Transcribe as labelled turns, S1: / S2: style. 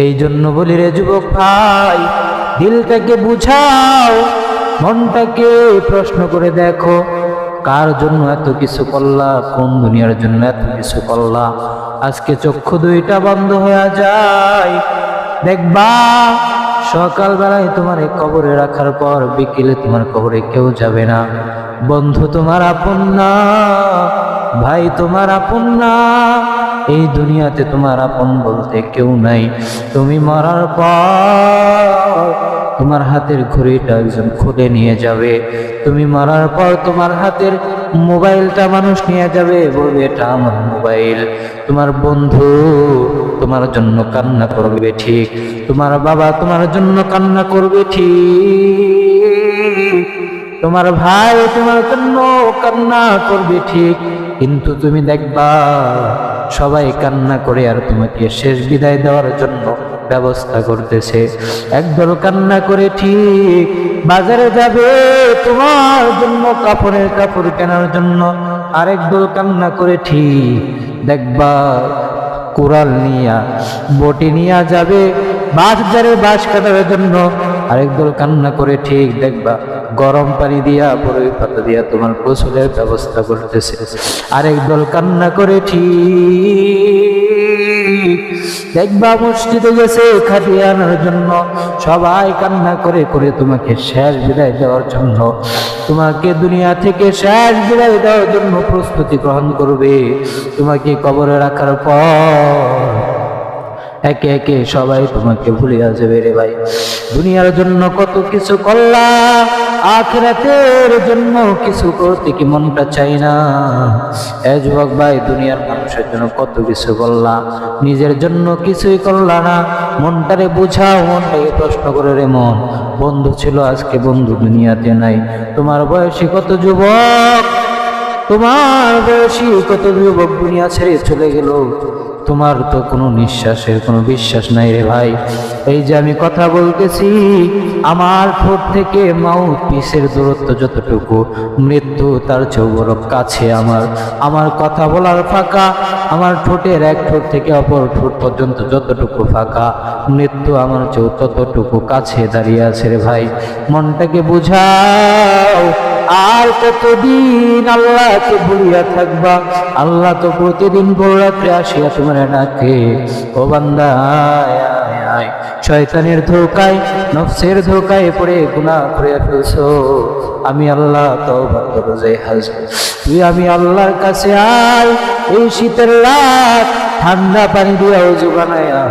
S1: এই জন্য বলি রে যুবক ভাই, দিলটাকে বুঝাও, মনটাকে প্রশ্ন করে দেখো, কার জন্য এত কিছু করলা, কোন দুনিয়ার জন্য এত কিছু করলা। আজকে চক্ষু দুইটা বন্ধ হয়ে যায়, দেখবা সকালবেলায় তোমার কবরে রাখার পর বিকেলে তোমার কবরে কেউ যাবে না। বন্ধু তোমার আপন না, ভাই তোমার আপন না, এই দুনিয়াতে তোমার আপন বলতে কেউ নাই। তুমি মরার পর তোমার হাতের ঘড়িটা একজন খুলে নিয়ে যাবে। তুমি মরার পর তোমার হাতের মোবাইলটা মানুষ নিয়ে যাবে, বলবে এটা আমার মোবাইল। তোমার বন্ধু তোমার জন্য কান্না করবে ঠিক, তোমার বাবা তোমার জন্য কান্না করবে ঠিক, তোমার ভাই তোমার জন্য কান্না করবে ঠিক, কিন্তু তুমি দেখবা সবাই কান্না করে আর তোমাকে শেষ বিদায় দেওয়ার জন্য ব্যবস্থা করতেছে। একদল কান্না করে ঠিক বাজারে যাবে তোমার জন্য কাপড়ের কাপড় কেনার জন্য, আরেক দল কান্না করে ঠিক দেখবা কুড়াল নিয়া বটি নিয়ে যাবে বাজারে বাঁশ কাটার জন্য। আরেক দল কান্না করে ঠিক দেখবা গরম পানি দিয়া বরই পাতা দিয়া তোমার গোসলের ব্যবস্থা করতেছে। আরেক দল কান্না করে ঠিক দেখবা মসজিদে গেছে খাটিয়ে আনার জন্য। সবাই কান্না করে করে তোমাকে শেষ বিদায় দেওয়ার জন্য, তোমাকে দুনিয়া থেকে শেষ বিদায় দেওয়ার জন্য প্রস্তুতি গ্রহণ করবে। তোমাকে কবরে রাখার পর একে একে সবাই তোমাকে ভুলিয়া যাবে রে ভাই। দুনিয়ার জন্য কত কিছু করলা, আখিরাতের জন্য কিছু করতে কি মনটা চাই না? এ যুবক ভাই, দুনিয়ার মানুষের জন্য কত কিছু করলা, নিজের জন্য কিছুই করলা না। মনটারে বুঝাও, মনটাকে প্রশ্ন করে রে মন। বন্ধু ছিল আজকে বন্ধু দুনিয়াতে নাই। তোমার বয়সী কত যুবক, তোমার বয়সী কত যুবক দুনিয়া ছেড়ে চলে গেল, তোমার তো কোনো নিঃশ্বাসের কোনো বিশ্বাস নাই রে ভাই। এই যে আমি কথা বলতেছি, আমার ঠোঁট থেকে মাউথ পিসের দূরত্ব যতটুকু, মৃত্যু তার চেয়েও বড় কাছে। আমার কথা বলার ফাঁকা, আমার ঠোঁটের এক ঠোঁট থেকে অপর ঠোঁট পর্যন্ত যতটুকু ফাঁকা, মৃত্যু আমার চেয়েও ততটুকু কাছে দাঁড়িয়ে আছে রে ভাই। মনটাকে বুঝাও, আর কতদিন আল্লাহকে ভুলিয়া থাকবা? আল্লাহ তো প্রতিদিন ভোর রাত্রে আসিয়া তোমার ডাকে, ও বান্দা আয় আয় আয়। শয়তানের ধোকায় নফসের ধোকায় পড়ে গুনাহ করে ফেলছো, আমি আল্লাহ তওবা করতে হাজির। তুই আমি আল্লাহর কাছে আয়, এই শীতের রাত ঠান্ডা পানি দিয়া ওযু বানায়া